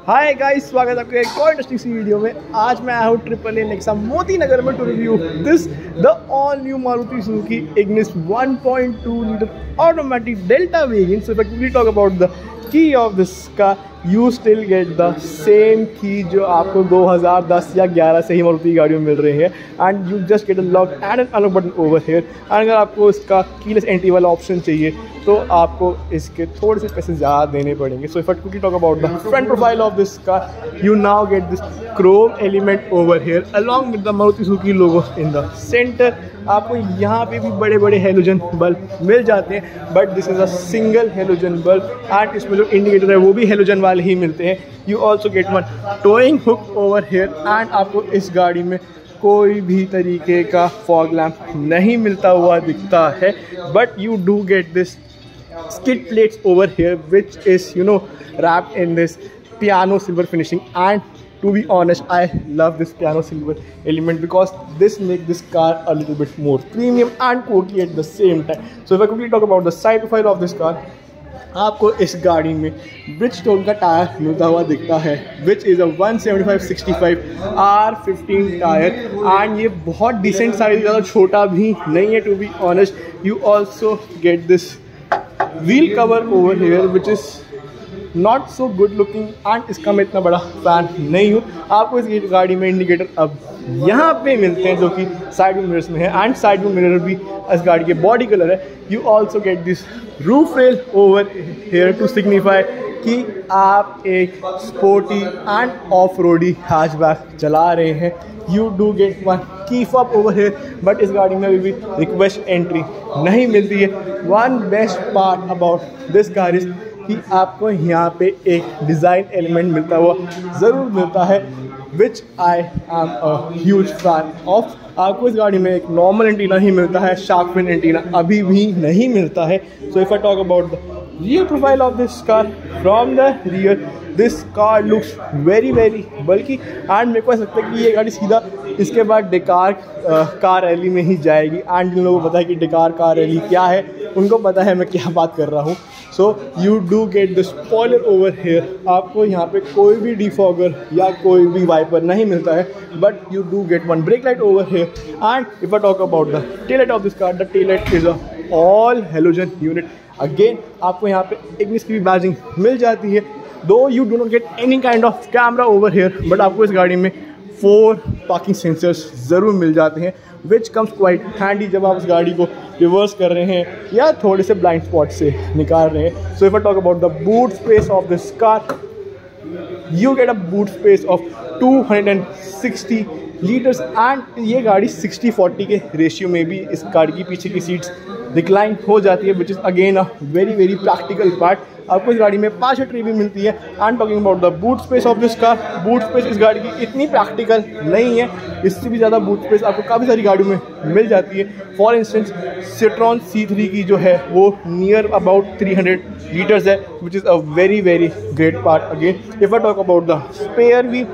Hi guys, स्वागत है आपके एक और इंटरेस्टिंग सी वीडियो में। आज मैं आया हूँ triple A Nexa Moti Nagar में to review this the all new Maruti Suzuki Ignis 1.2 litre automatic delta variant. So if I quickly talk about the key of this car, you still get the same key जो आपको 2010 या 11 से ही मारुति गाड़ियों में मिल रही है। And you just get a lock and an unlock button over here. And अगर आपको इसका कीलेस एंट्री वाला ऑप्शन चाहिए तो आपको इसके थोड़े से पैसे ज़्यादा देने पड़ेंगे। सो if I quickly talk about the front profile of this car, you now get this chrome element over here along with the Maruti Suzuki logo in the center। आपको यहाँ पे भी बड़े बड़े हेलोजन बल्ब मिल जाते हैं, but this is a single halogen bulb and इसमें जो इंडिकेटर है वो भी हेलोजन वाले ही मिलते हैं। You also get one towing hook over here and आपको इस गाड़ी में कोई भी तरीके का फॉग लैम्प नहीं मिलता हुआ दिखता है, but you do get this skid plates over here which is wrapped in this piano silver finishing. And to be honest, I love this piano silver element because this makes this car a little bit more premium and quirky at the same time. So if I quickly talk about the side profile of this car, आपको इस गाड़ी में Bridgestone का tyre मिलता हुआ दिखता है which is a 175/65 R15 tyre and ये बहुत डिसेंट साइज, ज़्यादा छोटा भी नहीं है to be honest. You also get this wheel cover over here which is not so good looking and इसका मैं इतना बड़ा फैन नहीं हूँ। आपको इस गाड़ी में इंडिकेटर अब यहाँ पे मिलते हैं जो कि साइड व्यू मिरर्स में है एंड साइड व्यू मिरर भी इस गाड़ी के बॉडी कलर है। You also get this roof rail over here to signify कि आप एक sporty and off roady hatchback चला रहे हैं। You do get one key fob over here, but इस गाड़ी में अभी भी रिक्वेस्ट एंट्री नहीं मिलती है। One best part about this car is कि आपको यहाँ पे एक डिज़ाइन एलिमेंट मिलता हुआ ज़रूर मिलता है which I am a huge fan of. आपको इस गाड़ी में एक नॉर्मल एंटीना ही मिलता है, शार्क फिन एंटीना अभी भी नहीं मिलता है। सो if I talk about the rear profile of this car, from the rear this car looks very बल्कि एंड मेरे को ऐसा लगता है कि ये गाड़ी सीधा इसके बाद डेकार कार रैली में ही जाएगी। एंड जिन लोगों को पता है कि डेकार कार रैली क्या है, उनको पता है मैं क्या बात कर रहा हूँ। So you do get the spoiler over here. आपको यहाँ पे कोई भी डिफॉगर या कोई भी वाइपर नहीं मिलता है, but you do get one brake light over here. And if I talk about the tail light of this car, the tail light is a all halogen unit. Again आपको यहाँ पे Ignis की भी badging मिल जाती है, दो you do not get any kind of camera over here, but आपको इस गाड़ी में 4 पार्किंग सेंसर्स ज़रूर मिल जाते हैं विच कम्स क्वाइट हैंडी जब आप इस गाड़ी को रिवर्स कर रहे हैं या थोड़े से ब्लाइंड स्पॉट से निकाल रहे हैं। सो if I talk about the boot space of this car, you get a boot space of 260 litres and ये गाड़ी 60/40 के रेशियो में भी इस गाड़ी की पीछे की सीट्स डिक्लाइन हो जाती है which is again a very practical part. आपको इस गाड़ी में 5 ट्री भी मिलती है। And talking about the boot space of this car, boot space इस गाड़ी की इतनी प्रैक्टिकल नहीं है, इससे भी ज़्यादा बूट स्पेस आपको काफ़ी सारी गाड़ियों में मिल जाती है। फॉर इंस्टेंस सिट्रॉन C3 की जो है वो नियर अबाउट 300 लीटर्स है which is a very great part. Again if I talk about the spare wheel,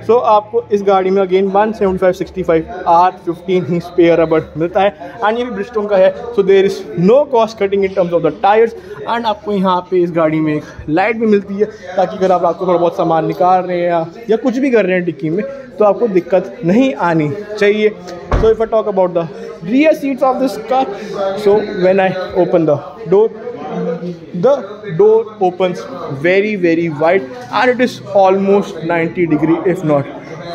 so आपको इस गाड़ी में अगेन 175/65 R15 ही स्पेयर रबर मिलता है एंड ये भी ब्रिजस्टोन का है। So there is no cost cutting in terms of the tyres. And आपको यहाँ पे इस गाड़ी में एक लाइट भी मिलती है ताकि अगर आप आपको थोड़ा बहुत सामान निकाल रहे हैं या कुछ भी कर रहे हैं डिक्की में तो आपको दिक्कत नहीं आनी चाहिए। सो if I talk about the rear seats of this car, so when I open the door opens very wide and it is almost 90 degree if not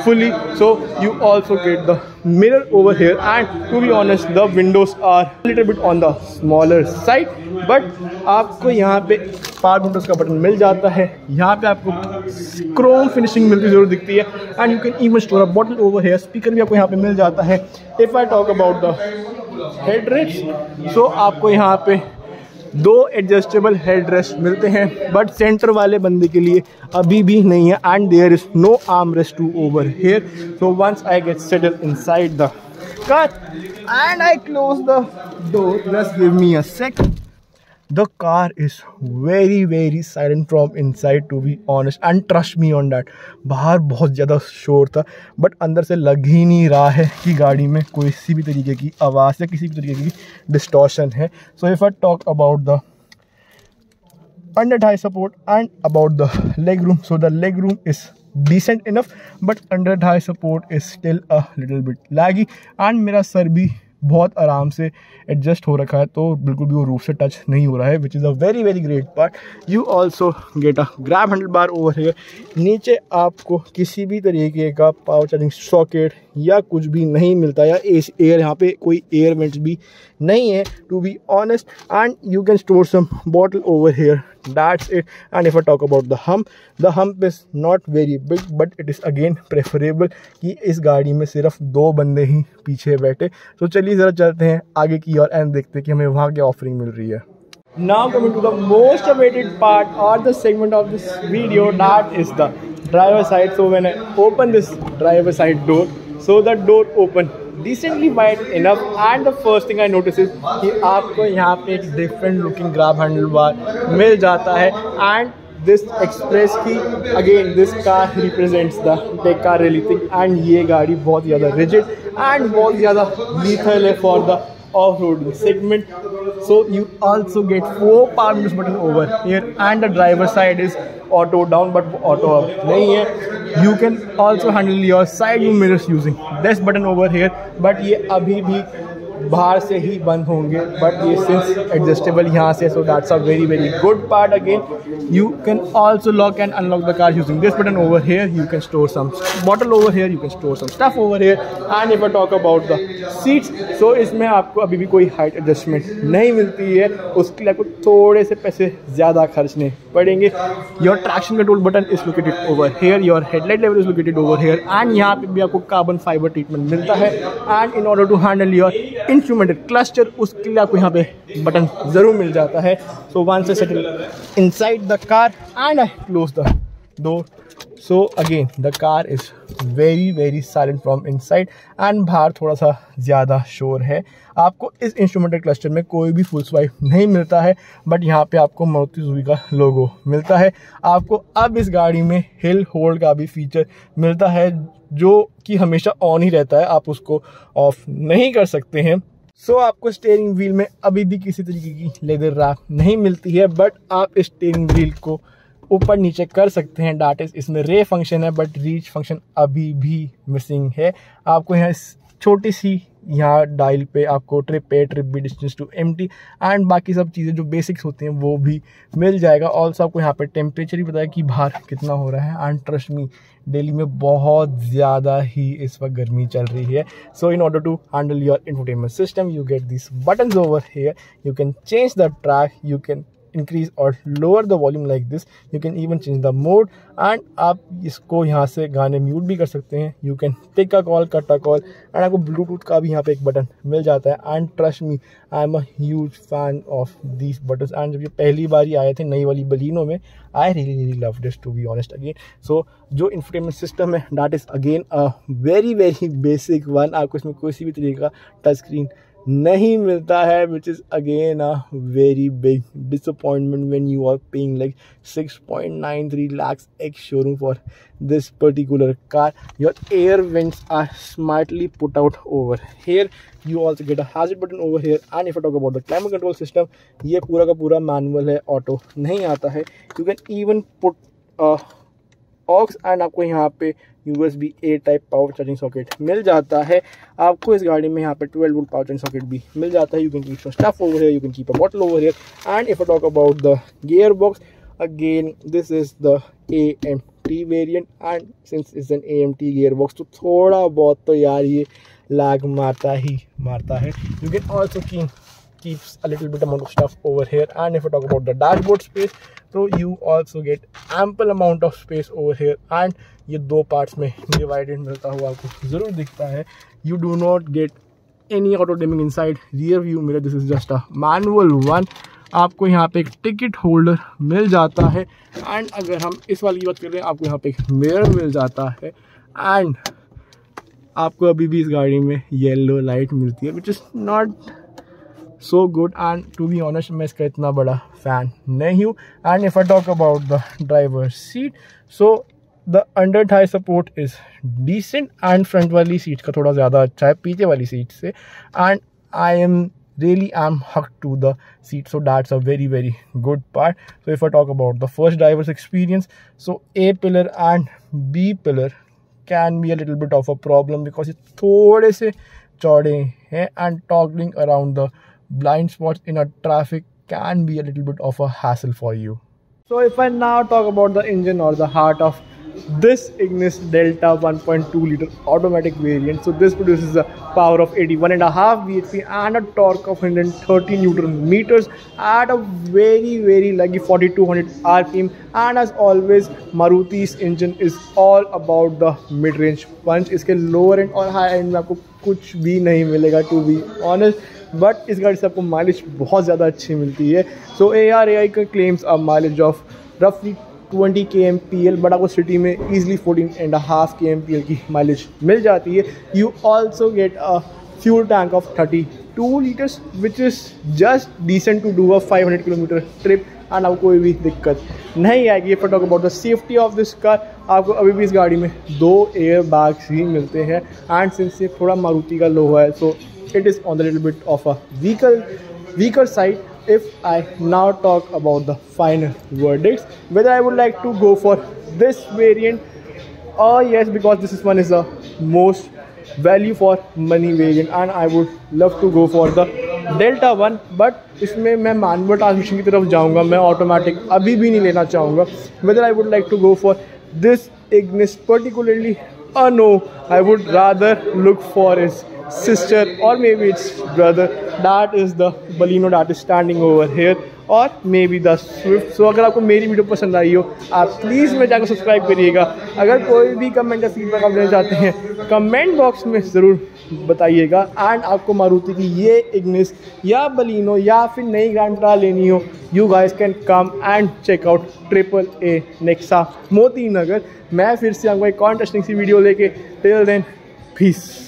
fully. So you also get the mirror over here and to be honest the windows are a little bit on the smaller side, but आपको यहाँ पे power Windows का button मिल जाता है। यहाँ पे आपको Chrome finishing मिलती जरूर दिखती है and you can even store a bottle over here. Speaker भी आपको यहाँ पे मिल जाता है। If I talk about the headrest, so आपको यहाँ पे 2 एडजस्टेबल हेड रेस्ट मिलते हैं, बट सेंटर वाले बंदे के लिए अभी भी नहीं है and there is no arm rest too over here. So once I get settle inside the car and I close the door, just give me a sec, The car is very silent from inside, to be honest, and trust me on that. बाहर बहुत ज़्यादा शोर था, but अंदर से लग ही नहीं रहा है कि गाड़ी में कोई सी भी तरीके की आवाज़ या किसी भी तरीके की डिस्टॉर्शन है. So if I talk about the under thigh support. And about the leg room, so the leg room is decent enough, but under thigh support is still a little bit laggy. And मेरा sir भी बहुत आराम से adjust हो रखा है, तो बिल्कुल भी वो रूफ से टच नहीं हो रहा है, which is a very very great part. You also get a grab handle bar over here. नीचे आपको किसी भी तरीके का पावर चार्जिंग सॉकेट या कुछ भी नहीं मिलता, या एयर यहाँ पे कोई एयर वेंट्स भी नहीं है, to be honest. And you can store some bottle over here. That's it. And if I talk about the hump is not very big, but it is again preferable कि इस गाड़ी में सिर्फ 2 बंदे ही पीछे बैठे. तो चलिए ज़रा चलते हैं आगे की ओर एंड देखते हैं कि हमें वहाँ क्या ऑफरिंग मिल रही है. Now coming to the most awaited part or the segment of this video, that is the driver side. So when I open this driver side door, so the door open decently wide enough, and the first thing I notice is कि आपको यहाँ पे एक different looking grab handle bar मिल जाता है. And this express की again this car represents the tech car really thing, and ये गाड़ी बहुत ज़्यादा rigid and बहुत ज़्यादा lethal है for the off-roading segment. So you also get 4 power windows button over here, and the driver side is auto down but auto up नहीं है. You can also handle your side view mirrors using this button over here, but ये अभी भी बाहर से ही बंद होंगे, but ये सिंस एडजस्टेबल यहाँ से, so that's a very very good part. Again you can also lock and unlock the car using this button over here. You can store some bottle over here, you can store some stuff over here. And if I talk about the seats, so इसमें आपको अभी भी कोई height adjustment नहीं मिलती है, उसके लिए आपको थोड़े से पैसे ज़्यादा खर्चने पड़ेंगे. Your traction control button is located over here, your headlight level is located over here, and यहाँ पे भी आपको कार्बन फाइबर ट्रीटमेंट मिलता है. And in order to handle your instrumented cluster, उसके लिए आपको यहाँ पे बटन ज़रूर मिल जाता है. So once I settle inside the car and I close the door, so again the car is very very silent from inside, and बाहर थोड़ा सा ज़्यादा शोर है. आपको इस इंस्ट्रूमेंटेड क्लस्टर में कोई भी फुल स्वाइप नहीं मिलता है, बट यहाँ पे आपको मारुति सुजुकी का लोगो मिलता है. आपको अब इस गाड़ी में हिल होल्ड का भी फीचर मिलता है, जो कि हमेशा ऑन ही रहता है, आप उसको ऑफ नहीं कर सकते हैं. सो आपको स्टीयरिंग व्हील में अभी भी किसी तरीके की लेदर रैप नहीं मिलती है, बट आप स्टीयरिंग व्हील को ऊपर नीचे कर सकते हैं. डैट इज इसमें रे फंक्शन है, बट रीच फंक्शन अभी भी मिसिंग है. आपको यहाँ छोटी सी यहाँ डायल पे आपको trip A, trip B, distance to empty, and बाकी सब चीज़ें जो बेसिक्स होती हैं वो भी मिल जाएगा. ऑल्सो आपको यहाँ पे टेम्परेचर ही बताया कि बाहर कितना हो रहा है. एंड ट्रस्ट मी, दिल्ली में बहुत ज़्यादा ही इस वक्त गर्मी चल रही है. So in order to handle your infotainment system, you get this buttons over here. You can change the track, you can increase or lower the volume like this, you can even change the mode, and आप इसको यहाँ से गाने mute भी कर सकते हैं. you can take a call, cut a call, and आपको ब्लूटूथ का भी यहाँ पे एक बटन मिल जाता है. and trust me, I am a huge fan of these buttons, and जब ये पहली बार ही आए थे नई वाली बलिनो में, I really loved this to be honest again. so जो इंफोटेनमेंट सिस्टम है, that is again a very very basic one. आपको इसमें कोई भी तरीके का टच स्क्रीन नहीं मिलता है, which is again a very big disappointment when you are paying like 6.93 lakhs ex showroom for this particular car. Your air vents are smartly put out over here. You also get a hazard button over here. And if I talk about the climate control system, ये पूरा का पूरा manual है, auto नहीं आता है. You can even put aux, and आपको यहाँ पे USB A type power charging socket मिल जाता है. आपको इस गाड़ी में यहाँ पे 12 वोल्ट पावर चार्जिंग सॉकेट भी मिल जाता है. You can keep some stuff over here, you can keep a bottle over here. And if I talk about the gear box, again this is the AMT variant, and since is an AMT gear box, तो थोड़ा बहुत तो यार ये lag मारता है. You can also keeps a little bit amount of stuff over here. And if I talk about the dashboard space, so you also get ample amount of space over here, and ये 2 parts में divided मिलता हुआ आपको ज़रूर दिखता है. You do not get any auto dimming inside rear view mirror, this is just a manual one. आपको यहाँ पे एक टिकट होल्डर मिल जाता है, एंड अगर हम इस वाली की बात कर रहे हैं, आपको यहाँ पे एक मिरर मिल जाता है. एंड आपको अभी भी इस गाड़ी में येलो लाइट मिलती है, which is not so good, and to be honest मैं इसका इतना बड़ा फ़ैन नहीं हूँ. and if I talk about the driver seat, so the under thigh support is decent, and front वाली सीट का थोड़ा ज़्यादा अच्छा है पीछे वाली सीट से. and I am really am hooked to the seat, so that's a very very good part. So if I talk about the first driver's experience, so A pillar and B pillar can be a little bit of a problem because it's थोड़े से चौड़े हैं, and toggling around the blind spots in a traffic can be a little bit of a hassle for you. So if I now talk about the engine or the heart of this Ignis Delta 1.2 liter automatic variant, so this produces a power of 81.5 bhp and a torque of 130 Newton meters at a very leggy 4200 rpm. And as always, Maruti's engine is all about the mid-range punch. इसके lower end और high end में आपको कुछ भी नहीं मिलेगा, to be honest, but इस गाड़ी से आपको माइलेज बहुत ज़्यादा अच्छी मिलती है. सो ARAI का क्लेम्स अ माइलेज ऑफ रफली 20 kmpl, बट आपको सिटी में ईजिली 14.5 kmpl की माइलेज मिल जाती है. You also get a fuel tank of 32 litres which is just decent to do a 500 kilometre trip, and आपको कोई भी दिक्कत नहीं आएगी. If I talk about the safety of this car, आपको अभी भी इस गाड़ी में 2 एयर बैग्स ही मिलते हैं, एंड सिंस ये थोड़ा मारुति का लो है, सो it is on the little bit of a weaker side. If I now talk about the final verdicts, whether I would like to go for this variant, yes, because this one is the most value for money variant, and I would love to go for the Delta 1, but इसमें मैं manual transmission की तरफ जाऊंगा, मैं automatic अभी भी नहीं लेना चाहूँगा. Whether I would like to go for this Ignis particularly, no, I would rather look for his sister or maybe its brother, that is the Baleno that is standing over here, or maybe the Swift. So अगर आपको मेरी video पसंद आई हो, आप please मेरे channel को subscribe करिएगा. अगर कोई भी कमेंट या फीडबैक आप देना चाहते हैं, कमेंट बॉक्स में ज़रूर बताइएगा. एंड आपको मारुति की ये इग्निस या बलिनो या फिर नई ग्रैंड विटारा लेनी हो, you guys can come and check out AAA Nexa Moti Nagar. मैं फिर से आपको एक इंटरेस्टिंग सी वीडियो लेके, टिल देन पीस.